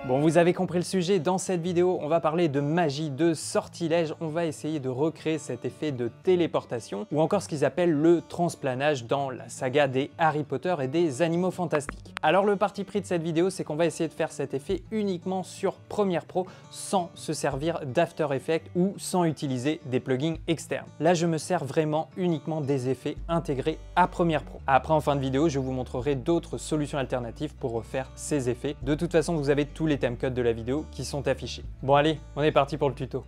Bon, vous avez compris le sujet, dans cette vidéo, on va parler de magie, de sortilège, on va essayer de recréer cet effet de téléportation ou encore ce qu'ils appellent le transplanage dans la saga des Harry Potter et des Animaux Fantastiques. Alors le parti pris de cette vidéo, c'est qu'on va essayer de faire cet effet uniquement sur Premiere Pro sans se servir d'After Effects ou sans utiliser des plugins externes. Là, je me sers vraiment uniquement des effets intégrés à Premiere Pro. Après, en fin de vidéo, je vous montrerai d'autres solutions alternatives pour refaire ces effets. De toute façon, vous avez tous les timecodes de la vidéo qui sont affichés. Bon allez, on est parti pour le tuto.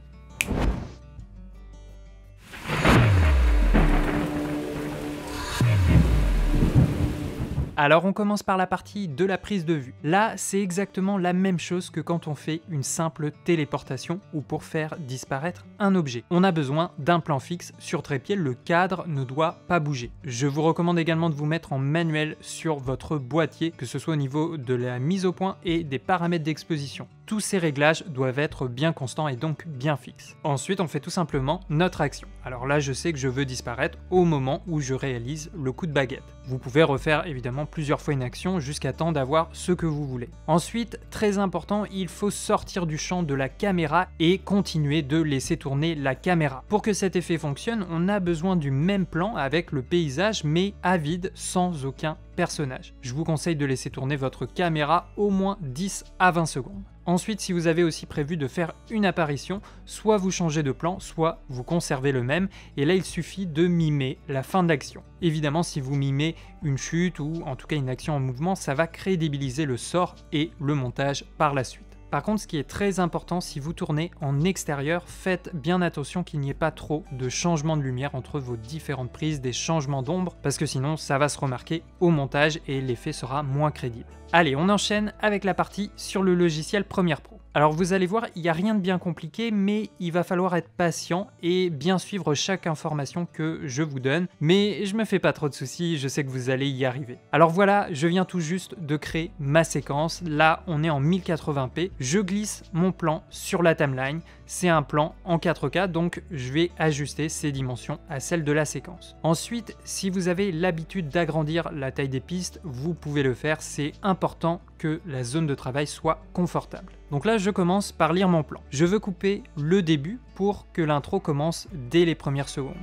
Alors on commence par la partie de la prise de vue. Là, c'est exactement la même chose que quand on fait une simple téléportation ou pour faire disparaître un objet. On a besoin d'un plan fixe sur trépied, le cadre ne doit pas bouger. Je vous recommande également de vous mettre en manuel sur votre boîtier, que ce soit au niveau de la mise au point et des paramètres d'exposition. Tous ces réglages doivent être bien constants et donc bien fixes. Ensuite, on fait tout simplement notre action. Alors là, je sais que je veux disparaître au moment où je réalise le coup de baguette. Vous pouvez refaire évidemment plusieurs fois une action jusqu'à temps d'avoir ce que vous voulez. Ensuite, très important, il faut sortir du champ de la caméra et continuer de laisser tourner la caméra. Pour que cet effet fonctionne, on a besoin du même plan avec le paysage mais à vide, sans aucun personnage. Je vous conseille de laisser tourner votre caméra au moins 10 à 20 secondes. Ensuite, si vous avez aussi prévu de faire une apparition, soit vous changez de plan, soit vous conservez le même, et là il suffit de mimer la fin de l'action. Évidemment, si vous mimez une chute ou en tout cas une action en mouvement, ça va crédibiliser le sort et le montage par la suite. Par contre, ce qui est très important, si vous tournez en extérieur, faites bien attention qu'il n'y ait pas trop de changements de lumière entre vos différentes prises, des changements d'ombre, parce que sinon ça va se remarquer au montage et l'effet sera moins crédible. Allez, on enchaîne avec la partie sur le logiciel Premiere Pro. Alors vous allez voir, il n'y a rien de bien compliqué, mais il va falloir être patient et bien suivre chaque information que je vous donne. Mais je me fais pas trop de soucis, je sais que vous allez y arriver. Alors voilà, je viens tout juste de créer ma séquence. Là, on est en 1080p. Je glisse mon plan sur la timeline. C'est un plan en 4K, donc je vais ajuster ses dimensions à celles de la séquence. Ensuite, si vous avez l'habitude d'agrandir la taille des pistes, vous pouvez le faire. C'est important que la zone de travail soit confortable. Donc là, je commence par lire mon plan. Je veux couper le début pour que l'intro commence dès les premières secondes.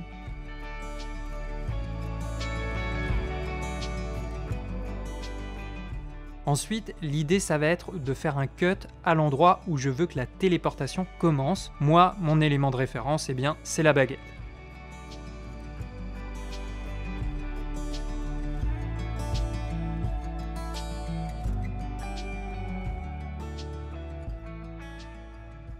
Ensuite, l'idée, ça va être de faire un cut à l'endroit où je veux que la téléportation commence. Moi, mon élément de référence, eh bien, c'est la baguette.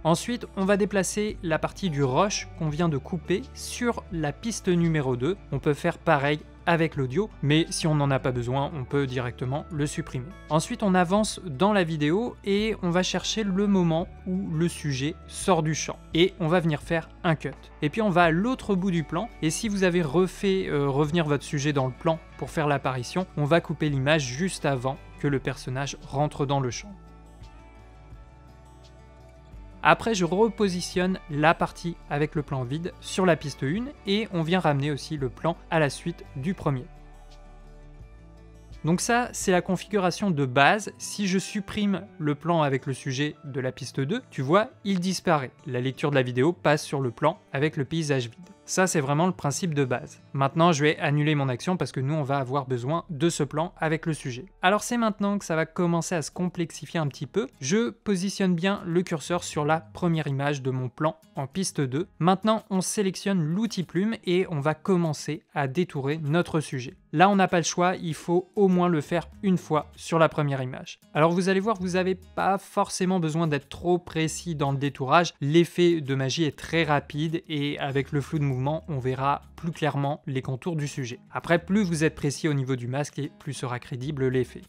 Ensuite, on va déplacer la partie du rush qu'on vient de couper sur la piste numéro 2. On peut faire pareil avec l'audio, mais si on n'en a pas besoin, on peut directement le supprimer. Ensuite, on avance dans la vidéo et on va chercher le moment où le sujet sort du champ. Et on va venir faire un cut. Et puis on va à l'autre bout du plan, et si vous avez refait revenir votre sujet dans le plan pour faire l'apparition, on va couper l'image juste avant que le personnage rentre dans le champ. Après, je repositionne la partie avec le plan vide sur la piste 1 et on vient ramener aussi le plan à la suite du premier. Donc ça, c'est la configuration de base. Si je supprime le plan avec le sujet de la piste 2, tu vois, il disparaît. La lecture de la vidéo passe sur le plan avec le paysage vide. Ça, c'est vraiment le principe de base. Maintenant, je vais annuler mon action parce que nous, on va avoir besoin de ce plan avec le sujet. Alors, c'est maintenant que ça va commencer à se complexifier un petit peu. Je positionne bien le curseur sur la première image de mon plan en piste 2. Maintenant, on sélectionne l'outil plume et on va commencer à détourer notre sujet. Là, on n'a pas le choix, il faut au moins le faire une fois sur la première image. Alors, vous allez voir, vous n'avez pas forcément besoin d'être trop précis dans le détourage. L'effet de magie est très rapide et avec le flou de mouvement, on verra plus clairement les contours du sujet. Après, plus vous êtes précis au niveau du masque et plus sera crédible l'effet.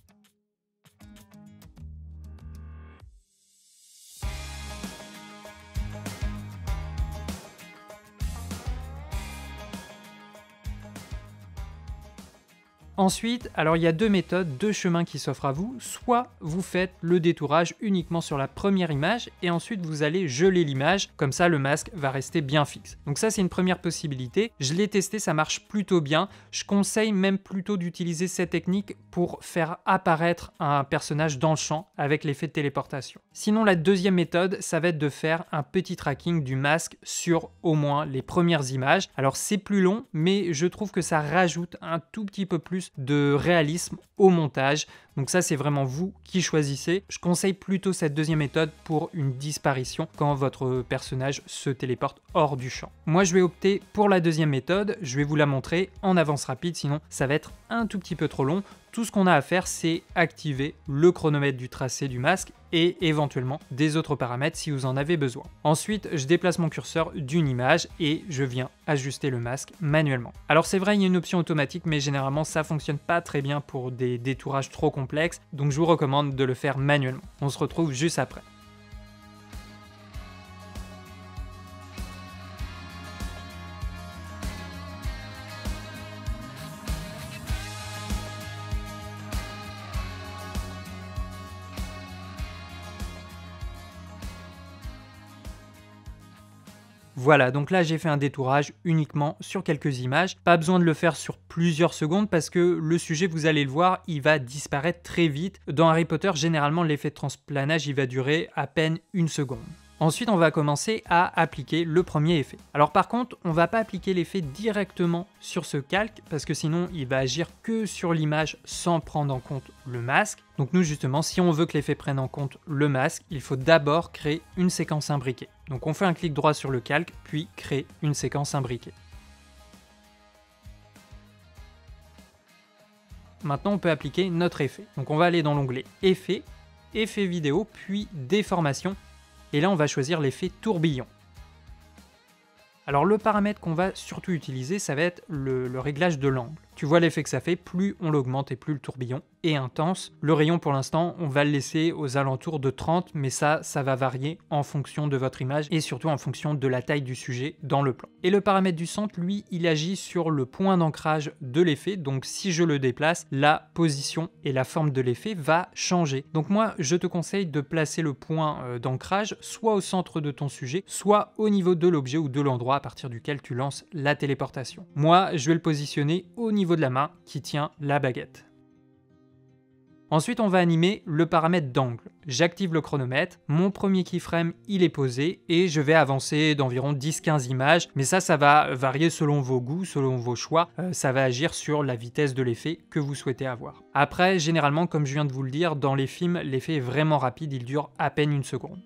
Ensuite, alors il y a deux méthodes, deux chemins qui s'offrent à vous. Soit vous faites le détourage uniquement sur la première image et ensuite vous allez geler l'image, comme ça le masque va rester bien fixe. Donc ça c'est une première possibilité. Je l'ai testé, ça marche plutôt bien. Je conseille même plutôt d'utiliser cette technique pour faire apparaître un personnage dans le champ avec l'effet de téléportation. Sinon la deuxième méthode, ça va être de faire un petit tracking du masque sur au moins les premières images. Alors c'est plus long, mais je trouve que ça rajoute un tout petit peu plus de réalisme au montage. Donc ça c'est vraiment vous qui choisissez. Je conseille plutôt cette deuxième méthode pour une disparition quand votre personnage se téléporte hors du champ. Moi je vais opter pour la deuxième méthode, je vais vous la montrer en avance rapide, sinon ça va être un tout petit peu trop long. Tout ce qu'on a à faire, c'est activer le chronomètre du tracé du masque et éventuellement des autres paramètres si vous en avez besoin. Ensuite, je déplace mon curseur d'une image et je viens ajuster le masque manuellement. Alors c'est vrai, il y a une option automatique, mais généralement ça fonctionne pas très bien pour des détourages trop complexes, donc je vous recommande de le faire manuellement. On se retrouve juste après. Voilà, donc là j'ai fait un détourage uniquement sur quelques images. Pas besoin de le faire sur plusieurs secondes parce que le sujet, vous allez le voir, il va disparaître très vite. Dans Harry Potter, généralement l'effet de transplanage, il va durer à peine une seconde. Ensuite, on va commencer à appliquer le premier effet. Alors par contre, on ne va pas appliquer l'effet directement sur ce calque parce que sinon, il va agir que sur l'image sans prendre en compte le masque. Donc nous, justement, si on veut que l'effet prenne en compte le masque, il faut d'abord créer une séquence imbriquée. Donc on fait un clic droit sur le calque, puis créer une séquence imbriquée. Maintenant, on peut appliquer notre effet. Donc on va aller dans l'onglet Effets, Effets vidéo, puis Déformation. Et là, on va choisir l'effet tourbillon. Alors le paramètre qu'on va surtout utiliser, ça va être le réglage de l'angle. Tu vois l'effet que ça fait, plus on l'augmente et plus le tourbillon est intense. Le rayon pour l'instant, on va le laisser aux alentours de 30, mais ça va varier en fonction de votre image et surtout en fonction de la taille du sujet dans le plan. Et le paramètre du centre, lui, il agit sur le point d'ancrage de l'effet, donc si je le déplace, la position et la forme de l'effet va changer. Donc moi, je te conseille de placer le point d'ancrage soit au centre de ton sujet, soit au niveau de l'objet ou de l'endroit à partir duquel tu lances la téléportation. Moi, je vais le positionner au niveau de la main qui tient la baguette. Ensuite, on va animer le paramètre d'angle. J'active le chronomètre, mon premier keyframe, il est posé et je vais avancer d'environ 10-15 images, mais ça va varier selon vos goûts, selon vos choix, ça va agir sur la vitesse de l'effet que vous souhaitez avoir. Après, généralement, comme je viens de vous le dire, dans les films, l'effet est vraiment rapide, il dure à peine une seconde.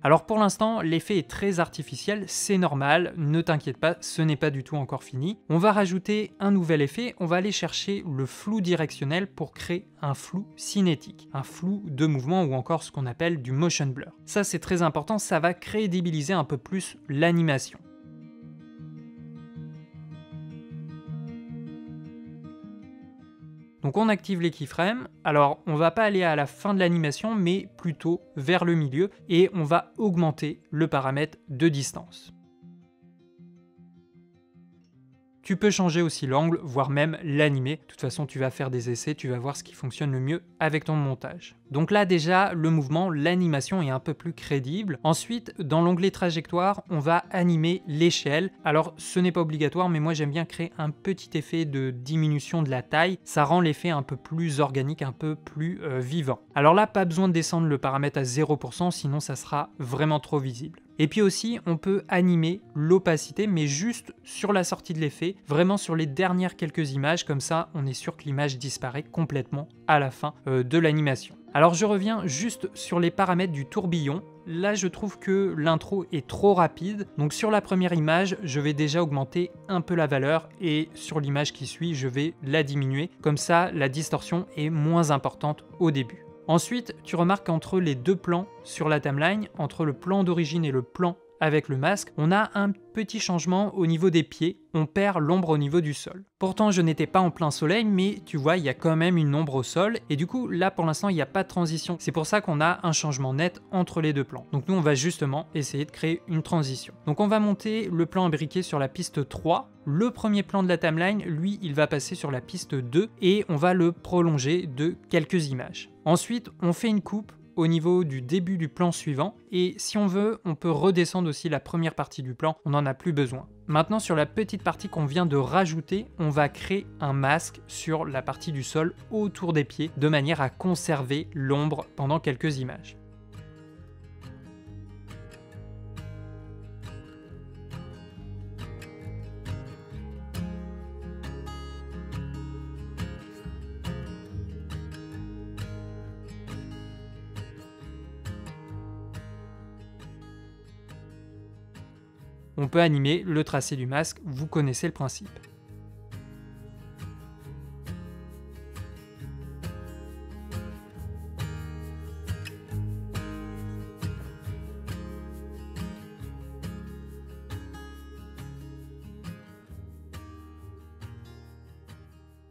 Alors pour l'instant, l'effet est très artificiel, c'est normal, ne t'inquiète pas, ce n'est pas du tout encore fini. On va rajouter un nouvel effet, on va aller chercher le flou directionnel pour créer un flou cinétique, un flou de mouvement ou encore ce qu'on appelle du motion blur. Ça c'est très important, ça va crédibiliser un peu plus l'animation. Donc on active les keyframes, alors on va pas aller à la fin de l'animation mais plutôt vers le milieu et on va augmenter le paramètre de distance. Tu peux changer aussi l'angle, voire même l'animer. De toute façon, tu vas faire des essais, tu vas voir ce qui fonctionne le mieux avec ton montage. Donc là déjà, le mouvement, l'animation est un peu plus crédible. Ensuite, dans l'onglet trajectoire, on va animer l'échelle. Alors ce n'est pas obligatoire, mais moi j'aime bien créer un petit effet de diminution de la taille. Ça rend l'effet un peu plus organique, un peu plus vivant. Alors là, pas besoin de descendre le paramètre à 0%, sinon ça sera vraiment trop visible. Et puis aussi, on peut animer l'opacité, mais juste sur la sortie de l'effet, vraiment sur les dernières quelques images, comme ça on est sûr que l'image disparaît complètement à la fin de l'animation. Alors je reviens juste sur les paramètres du tourbillon. Là je trouve que l'intro est trop rapide, donc sur la première image, je vais déjà augmenter un peu la valeur et sur l'image qui suit, je vais la diminuer. Comme ça, la distorsion est moins importante au début. Ensuite, tu remarques qu'entre les deux plans sur la timeline, entre le plan d'origine et le plan avec le masque, on a un petit changement au niveau des pieds, on perd l'ombre au niveau du sol. Pourtant je n'étais pas en plein soleil, mais tu vois il y a quand même une ombre au sol, et du coup là pour l'instant il n'y a pas de transition. C'est pour ça qu'on a un changement net entre les deux plans. Donc nous on va justement essayer de créer une transition. Donc on va monter le plan imbriqué sur la piste 3. Le premier plan de la timeline, lui, il va passer sur la piste 2 et on va le prolonger de quelques images. Ensuite, on fait une coupe au niveau du début du plan suivant et si on veut, on peut redescendre aussi la première partie du plan, on n'en a plus besoin. Maintenant, sur la petite partie qu'on vient de rajouter, on va créer un masque sur la partie du sol autour des pieds de manière à conserver l'ombre pendant quelques images. On peut animer le tracé du masque, vous connaissez le principe.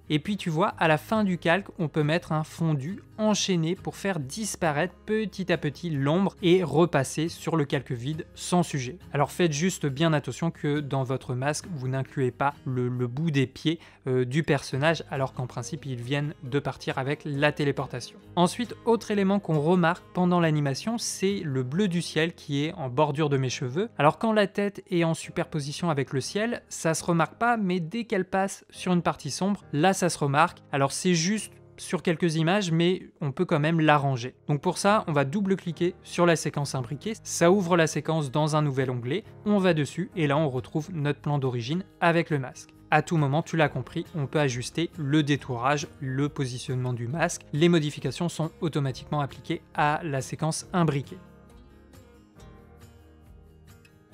Et puis tu vois, à la fin du calque, on peut mettre un fondu enchaîné pour faire disparaître petit à petit l'ombre et repasser sur le calque vide sans sujet. Alors faites juste bien attention que dans votre masque, vous n'incluez pas le bout des pieds du personnage, alors qu'en principe, ils viennent de partir avec la téléportation. Ensuite, autre élément qu'on remarque pendant l'animation, c'est le bleu du ciel qui est en bordure de mes cheveux. Alors quand la tête est en superposition avec le ciel, ça se remarque pas, mais dès qu'elle passe sur une partie sombre, là ça se remarque. Alors c'est juste sur quelques images, mais on peut quand même l'arranger. Donc pour ça, on va double-cliquer sur la séquence imbriquée, ça ouvre la séquence dans un nouvel onglet, on va dessus et là on retrouve notre plan d'origine avec le masque. À tout moment, tu l'as compris, on peut ajuster le détourage, le positionnement du masque, les modifications sont automatiquement appliquées à la séquence imbriquée.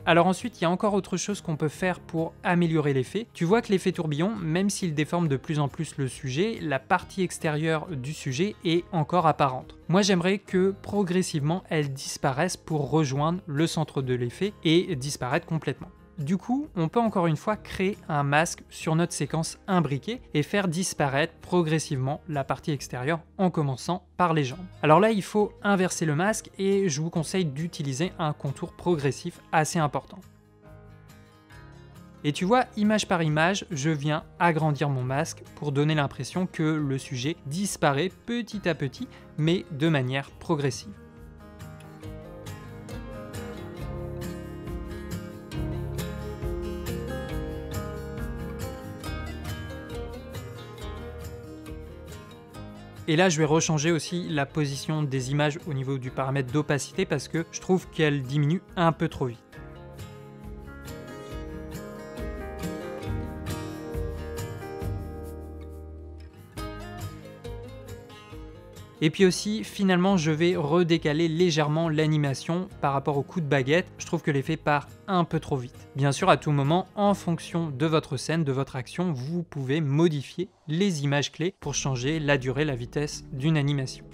Alors ensuite, il y a encore autre chose qu'on peut faire pour améliorer l'effet. Tu vois que l'effet tourbillon, même s'il déforme de plus en plus le sujet, la partie extérieure du sujet est encore apparente. Moi j'aimerais que progressivement elle disparaisse pour rejoindre le centre de l'effet et disparaître complètement. Du coup, on peut encore une fois créer un masque sur notre séquence imbriquée et faire disparaître progressivement la partie extérieure en commençant par les jambes. Alors là, il faut inverser le masque et je vous conseille d'utiliser un contour progressif assez important. Et tu vois, image par image, je viens agrandir mon masque pour donner l'impression que le sujet disparaît petit à petit, mais de manière progressive. Et là, je vais rechanger aussi la position des images au niveau du paramètre d'opacité parce que je trouve qu'elle diminue un peu trop vite. Et puis aussi, finalement, je vais redécaler légèrement l'animation par rapport au coup de baguette. Je trouve que l'effet part un peu trop vite. Bien sûr, à tout moment, en fonction de votre scène, de votre action, vous pouvez modifier les images clés pour changer la durée, la vitesse d'une animation.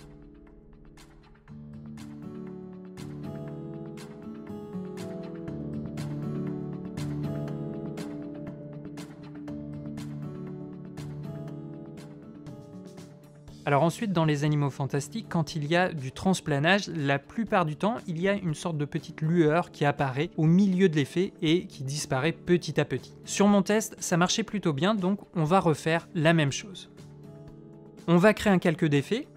Alors ensuite, dans les animaux fantastiques, quand il y a du transplanage, la plupart du temps, il y a une sorte de petite lueur qui apparaît au milieu de l'effet et qui disparaît petit à petit. Sur mon test, ça marchait plutôt bien, donc on va refaire la même chose. On va créer un calque d'effet,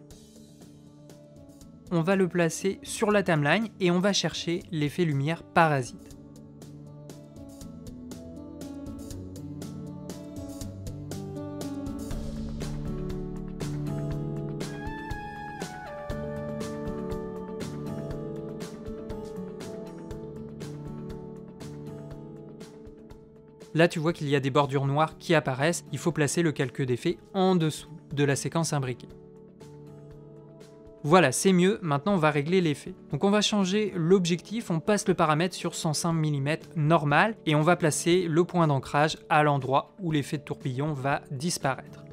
on va le placer sur la timeline et on va chercher l'effet lumière parasite. Là, tu vois qu'il y a des bordures noires qui apparaissent, il faut placer le calque d'effet en dessous de la séquence imbriquée. Voilà, c'est mieux, maintenant on va régler l'effet. Donc on va changer l'objectif, on passe le paramètre sur 105 mm normal et on va placer le point d'ancrage à l'endroit où l'effet de tourbillon va disparaître.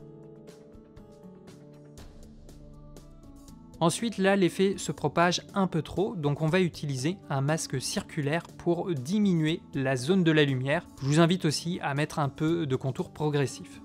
Ensuite, là, l'effet se propage un peu trop, donc on va utiliser un masque circulaire pour diminuer la zone de la lumière. Je vous invite aussi à mettre un peu de contour progressif.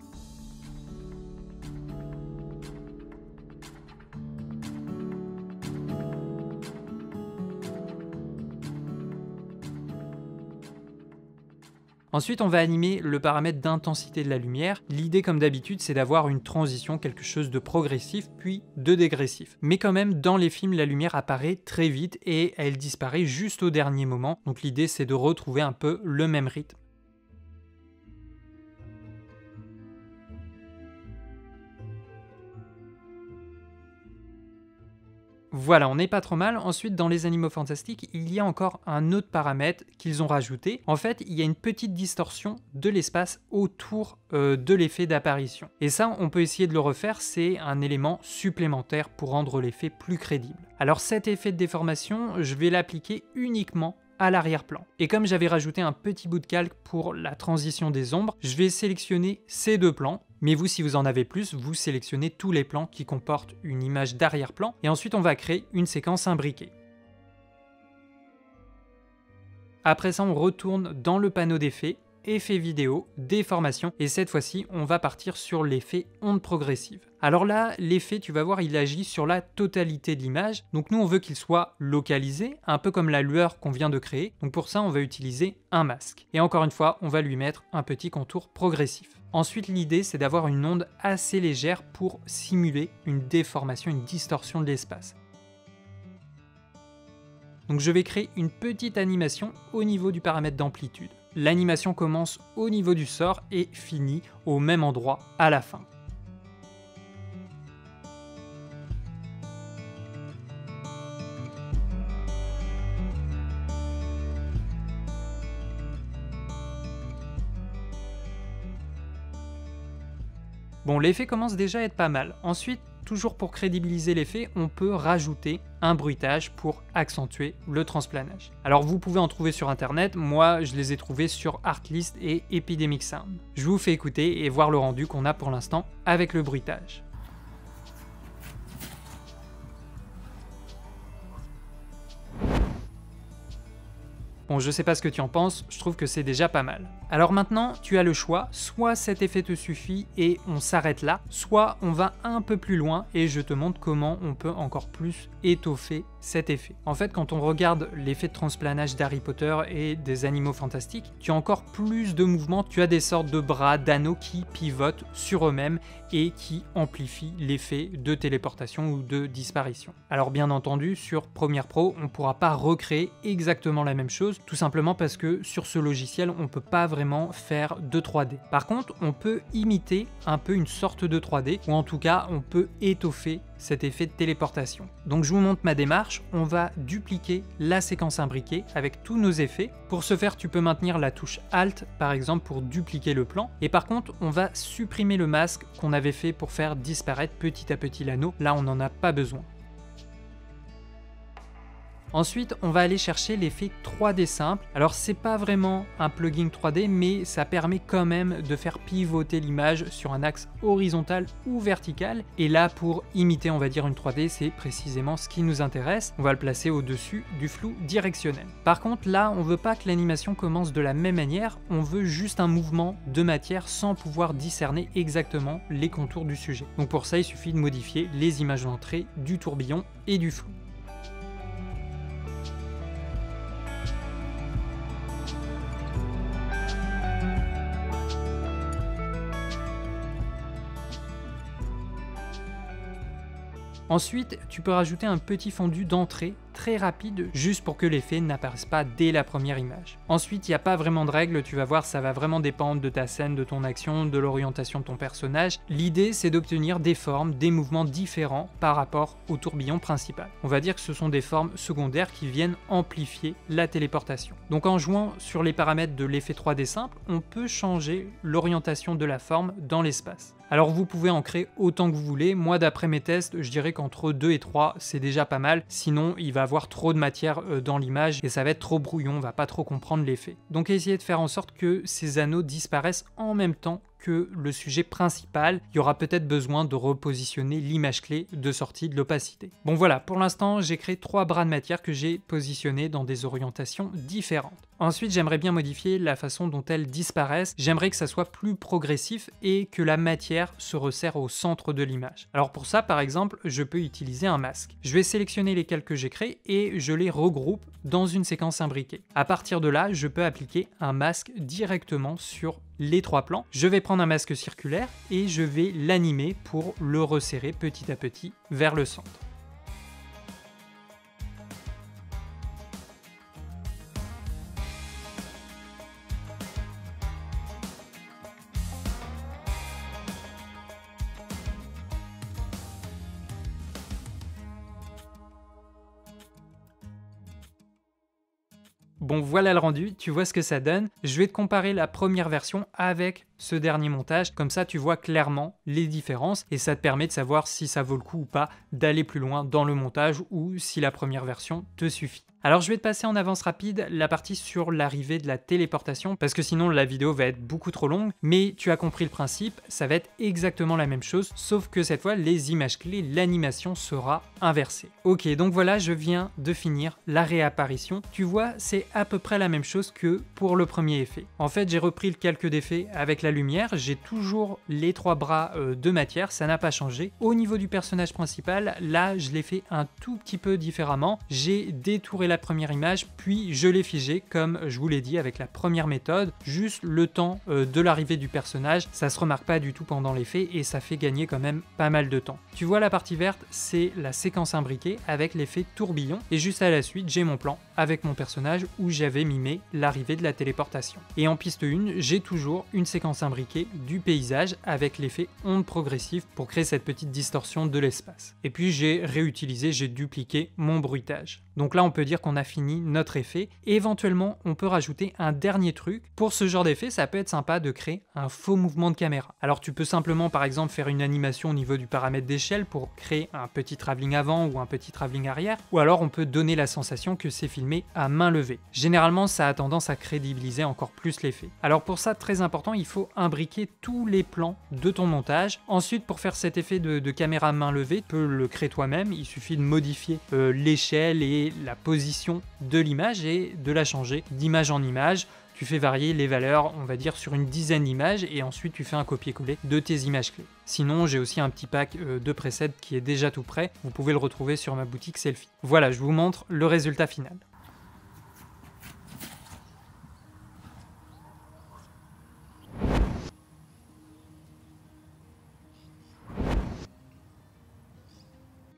Ensuite, on va animer le paramètre d'intensité de la lumière. L'idée, comme d'habitude, c'est d'avoir une transition, quelque chose de progressif, puis de dégressif. Mais quand même, dans les films, la lumière apparaît très vite et elle disparaît juste au dernier moment. Donc l'idée, c'est de retrouver un peu le même rythme. Voilà, on n'est pas trop mal. Ensuite, dans les animaux fantastiques, il y a encore un autre paramètre qu'ils ont rajouté. En fait, il y a une petite distorsion de l'espace autour de l'effet d'apparition. Et ça, on peut essayer de le refaire, c'est un élément supplémentaire pour rendre l'effet plus crédible. Alors cet effet de déformation, je vais l'appliquer uniquement à l'arrière-plan. Et comme j'avais rajouté un petit bout de calque pour la transition des ombres, je vais sélectionner ces deux plans. Mais vous, si vous en avez plus, vous sélectionnez tous les plans qui comportent une image d'arrière-plan et ensuite on va créer une séquence imbriquée. Après ça, on retourne dans le panneau d'effets, effets vidéo, déformation, et cette fois-ci, on va partir sur l'effet onde progressive. Alors là, l'effet, tu vas voir, il agit sur la totalité de l'image. Donc nous, on veut qu'il soit localisé, un peu comme la lueur qu'on vient de créer. Donc pour ça, on va utiliser un masque. Et encore une fois, on va lui mettre un petit contour progressif. Ensuite, l'idée, c'est d'avoir une onde assez légère pour simuler une déformation, une distorsion de l'espace. Donc je vais créer une petite animation au niveau du paramètre d'amplitude. L'animation commence au niveau du sort et finit au même endroit à la fin. Bon, l'effet commence déjà à être pas mal. Ensuite, toujours pour crédibiliser l'effet, on peut rajouter un bruitage pour accentuer le transplanage. Alors vous pouvez en trouver sur internet, moi je les ai trouvés sur Artlist et Epidemic Sound. Je vous fais écouter et voir le rendu qu'on a pour l'instant avec le bruitage. Bon, je sais pas ce que tu en penses, je trouve que c'est déjà pas mal. Alors maintenant, tu as le choix, soit cet effet te suffit et on s'arrête là, soit on va un peu plus loin et je te montre comment on peut encore plus étoffer cet effet. En fait, quand on regarde l'effet de transplanage d'Harry Potter et des animaux fantastiques, tu as encore plus de mouvements, tu as des sortes de bras, d'anneaux qui pivotent sur eux-mêmes et qui amplifient l'effet de téléportation ou de disparition. Alors bien entendu, sur Premiere Pro, on ne pourra pas recréer exactement la même chose, tout simplement parce que sur ce logiciel, on ne peut pas vraiment faire de 3D. Par contre, on peut imiter un peu une sorte de 3D, ou en tout cas, on peut étoffer cet effet de téléportation. Donc je vous montre ma démarche, on va dupliquer la séquence imbriquée avec tous nos effets. Pour ce faire, tu peux maintenir la touche Alt par exemple pour dupliquer le plan, et par contre on va supprimer le masque qu'on avait fait pour faire disparaître petit à petit l'anneau, là on n'en a pas besoin. Ensuite, on va aller chercher l'effet 3D simple. Alors, c'est pas vraiment un plugin 3D, mais ça permet quand même de faire pivoter l'image sur un axe horizontal ou vertical. Et là, pour imiter, on va dire une 3D, c'est précisément ce qui nous intéresse. On va le placer au-dessus du flou directionnel. Par contre, là, on veut pas que l'animation commence de la même manière. On veut juste un mouvement de matière sans pouvoir discerner exactement les contours du sujet. Donc pour ça, il suffit de modifier les images d'entrée du tourbillon et du flou. Ensuite, tu peux rajouter un petit fondu d'entrée très rapide, juste pour que l'effet n'apparaisse pas dès la première image. Ensuite, il n'y a pas vraiment de règles, tu vas voir, ça va vraiment dépendre de ta scène, de ton action, de l'orientation de ton personnage. L'idée, c'est d'obtenir des formes, des mouvements différents par rapport au tourbillon principal. On va dire que ce sont des formes secondaires qui viennent amplifier la téléportation. Donc en jouant sur les paramètres de l'effet 3D simple, on peut changer l'orientation de la forme dans l'espace. Alors vous pouvez en créer autant que vous voulez, moi d'après mes tests, je dirais qu'entre 2 et 3 c'est déjà pas mal, sinon il va avoir trop de matière dans l'image et ça va être trop brouillon, on va pas trop comprendre l'effet. Donc essayez de faire en sorte que ces anneaux disparaissent en même temps que le sujet principal, il y aura peut-être besoin de repositionner l'image clé de sortie de l'opacité. Bon voilà, pour l'instant, j'ai créé 3 bras de matière que j'ai positionnés dans des orientations différentes. Ensuite, j'aimerais bien modifier la façon dont elles disparaissent. J'aimerais que ça soit plus progressif et que la matière se resserre au centre de l'image. Alors pour ça, par exemple, je peux utiliser un masque. Je vais sélectionner lesquels que j'ai créés et je les regroupe dans une séquence imbriquée. À partir de là, je peux appliquer un masque directement sur les 3 plans. Je vais prendre un masque circulaire et je vais l'animer pour le resserrer petit à petit vers le centre. Bon, voilà le rendu, tu vois ce que ça donne. Je vais te comparer la première version avec ce dernier montage, comme ça tu vois clairement les différences et ça te permet de savoir si ça vaut le coup ou pas d'aller plus loin dans le montage ou si la première version te suffit. Alors je vais te passer en avance rapide la partie sur l'arrivée de la téléportation parce que sinon la vidéo va être beaucoup trop longue, mais tu as compris le principe, ça va être exactement la même chose, sauf que cette fois les images clés, l'animation sera inversée. Ok, donc voilà, je viens de finir la réapparition. Tu vois, c'est à peu près la même chose que pour le premier effet. En fait, j'ai repris le calque d'effet avec la lumière, j'ai toujours les 3 bras de matière, ça n'a pas changé. Au niveau du personnage principal, là je l'ai fait un tout petit peu différemment, j'ai détouré la première image, puis je l'ai figé comme je vous l'ai dit avec la première méthode, juste le temps de l'arrivée du personnage, ça se remarque pas du tout pendant l'effet et ça fait gagner quand même pas mal de temps. Tu vois la partie verte, c'est la séquence imbriquée avec l'effet tourbillon et juste à la suite j'ai mon plan avec mon personnage où j'avais mimé l'arrivée de la téléportation. Et en piste 1, j'ai toujours une séquence imbriquée du paysage avec l'effet onde progressive pour créer cette petite distorsion de l'espace. Et puis j'ai réutilisé, j'ai dupliqué mon bruitage. Donc là on peut dire qu'on a fini notre effet et éventuellement on peut rajouter un dernier truc. Pour ce genre d'effet, ça peut être sympa de créer un faux mouvement de caméra. Alors tu peux simplement par exemple faire une animation au niveau du paramètre d'échelle pour créer un petit travelling avant ou un petit travelling arrière, ou alors on peut donner la sensation que c'est filmé à main levée. Généralement ça a tendance à crédibiliser encore plus l'effet. Alors pour ça, très important, il faut imbriquer tous les plans de ton montage. Ensuite, pour faire cet effet de caméra main levée, tu peux le créer toi-même, il suffit de modifier l'échelle et la position de l'image et de la changer d'image en image. Tu fais varier les valeurs, on va dire, sur une dizaine d'images et ensuite tu fais un copier-coller de tes images clés. Sinon, j'ai aussi un petit pack de presets qui est déjà tout prêt. Vous pouvez le retrouver sur ma boutique Selfie. Voilà, je vous montre le résultat final.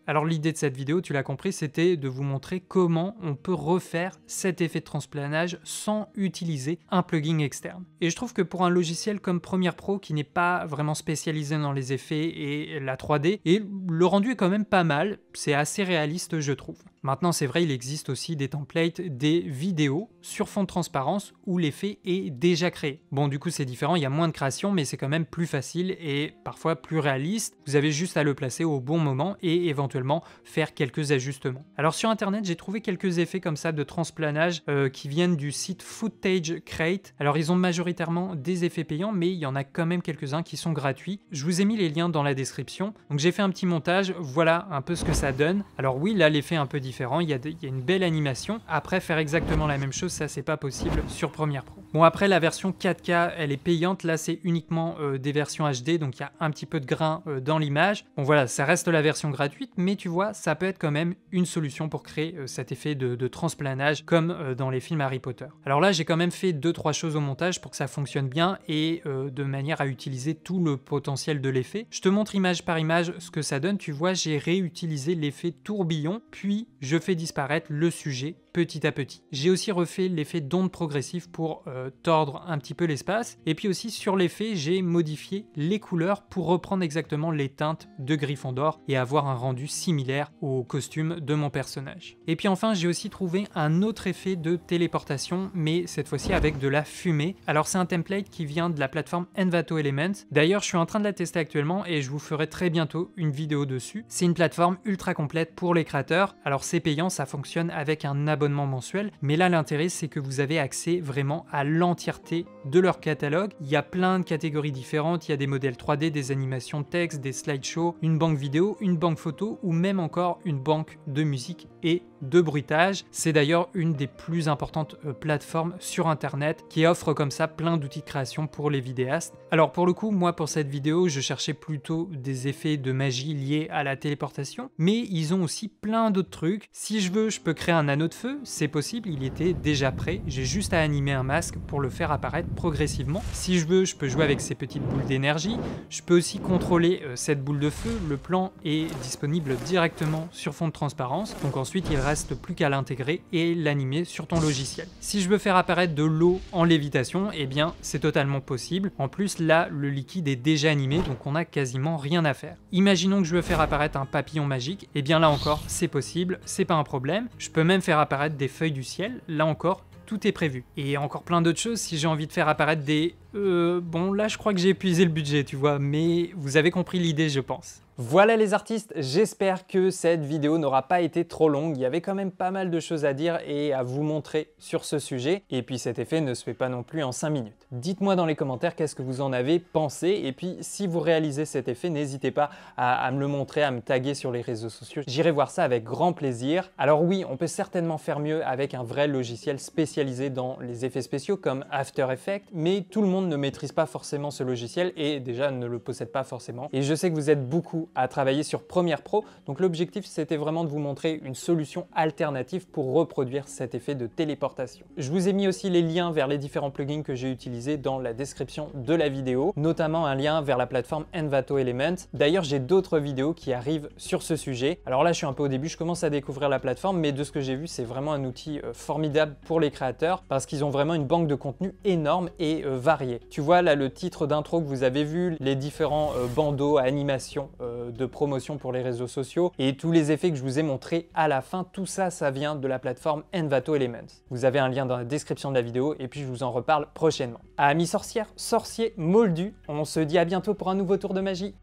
Alors l'idée de cette vidéo, tu l'as compris, c'était de vous montrer comment on peut refaire cet effet de transplanage sans utiliser un plugin externe. Et je trouve que pour un logiciel comme Premiere Pro qui n'est pas vraiment spécialisé dans les effets et la 3D, et le rendu est quand même pas mal, c'est assez réaliste je trouve. Maintenant c'est vrai, il existe aussi des templates, des vidéos sur fond de transparence où l'effet est déjà créé. Bon du coup c'est différent, il y a moins de création mais c'est quand même plus facile et parfois plus réaliste. Vous avez juste à le placer au bon moment et éventuellement faire quelques ajustements. Alors sur internet j'ai trouvé quelques effets comme ça de transplanage qui viennent du site Footage Crate. Alors ils ont majoritairement des effets payants mais il y en a quand même quelques-uns qui sont gratuits. Je vous ai mis les liens dans la description. Donc j'ai fait un petit montage, voilà un peu ce que ça donne. Alors oui là l'effet est un peu différent. Il y a une belle animation. Après, faire exactement la même chose, ça c'est pas possible sur Premiere Pro. Bon après la version 4K, elle est payante. Là c'est uniquement des versions HD, donc il y a un petit peu de grain dans l'image. Bon voilà, ça reste la version gratuite, mais tu vois, ça peut être quand même une solution pour créer cet effet de transplanage comme dans les films Harry Potter. Alors là, j'ai quand même fait 2-3 choses au montage pour que ça fonctionne bien et de manière à utiliser tout le potentiel de l'effet. Je te montre image par image ce que ça donne. Tu vois, j'ai réutilisé l'effet tourbillon, puis je fais disparaître le sujet petit à petit. J'ai aussi refait l'effet d'onde progressive pour tordre un petit peu l'espace. Et puis aussi sur l'effet, j'ai modifié les couleurs pour reprendre exactement les teintes de Gryffondor et avoir un rendu similaire au costume de mon personnage. Et puis enfin, j'ai aussi trouvé un autre effet de téléportation, mais cette fois-ci avec de la fumée. Alors c'est un template qui vient de la plateforme Envato Elements. D'ailleurs, je suis en train de la tester actuellement et je vous ferai très bientôt une vidéo dessus. C'est une plateforme ultra complète pour les créateurs. Alors c'est payant, ça fonctionne avec un abonnement abonnement mensuel, mais là l'intérêt c'est que vous avez accès vraiment à l'entièreté de leur catalogue. Il y a plein de catégories différentes, il y a des modèles 3D, des animations de texte, des slideshows, une banque vidéo, une banque photo ou même encore une banque de musique et de bruitage. C'est d'ailleurs une des plus importantes plateformes sur internet qui offre comme ça plein d'outils de création pour les vidéastes. Alors pour le coup, moi pour cette vidéo, je cherchais plutôt des effets de magie liés à la téléportation, mais ils ont aussi plein d'autres trucs. Si je veux, je peux créer un anneau de feu, c'est possible, il était déjà prêt, j'ai juste à animer un masque pour le faire apparaître progressivement. Si je veux, je peux jouer avec ces petites boules d'énergie, je peux aussi contrôler cette boule de feu, le plan est disponible directement sur fond de transparence, donc ensuite il reste plus qu'à l'intégrer et l'animer sur ton logiciel. Si je veux faire apparaître de l'eau en lévitation, eh bien c'est totalement possible. En plus là, le liquide est déjà animé, donc on n'a quasiment rien à faire. Imaginons que je veux faire apparaître un papillon magique, et bien là encore c'est possible, c'est pas un problème. Je peux même faire apparaître des feuilles du ciel, là encore tout est prévu. Et encore plein d'autres choses, si j'ai envie de faire apparaître des... bon là je crois que j'ai épuisé le budget tu vois, mais vous avez compris l'idée je pense. Voilà les artistes, j'espère que cette vidéo n'aura pas été trop longue, il y avait quand même pas mal de choses à dire et à vous montrer sur ce sujet, et puis cet effet ne se fait pas non plus en 5 minutes. Dites-moi dans les commentaires qu'est-ce que vous en avez pensé, et puis si vous réalisez cet effet, n'hésitez pas à me le montrer, à me taguer sur les réseaux sociaux, j'irai voir ça avec grand plaisir. Alors oui, on peut certainement faire mieux avec un vrai logiciel spécialisé dans les effets spéciaux comme After Effects, mais tout le monde ne maîtrise pas forcément ce logiciel et déjà ne le possède pas forcément. Et je sais que vous êtes beaucoup à travailler sur Premiere Pro, donc l'objectif c'était vraiment de vous montrer une solution alternative pour reproduire cet effet de téléportation. Je vous ai mis aussi les liens vers les différents plugins que j'ai utilisés dans la description de la vidéo, notamment un lien vers la plateforme Envato Element. D'ailleurs j'ai d'autres vidéos qui arrivent sur ce sujet. Alors là je suis un peu au début, je commence à découvrir la plateforme, mais de ce que j'ai vu c'est vraiment un outil formidable pour les créateurs parce qu'ils ont vraiment une banque de contenu énorme et variée. Tu vois là le titre d'intro que vous avez vu, les différents bandeaux, animations de promotion pour les réseaux sociaux et tous les effets que je vous ai montrés à la fin, tout ça, ça vient de la plateforme Envato Elements. Vous avez un lien dans la description de la vidéo et puis je vous en reparle prochainement. Amis sorcières, sorciers, moldus, on se dit à bientôt pour un nouveau tour de magie.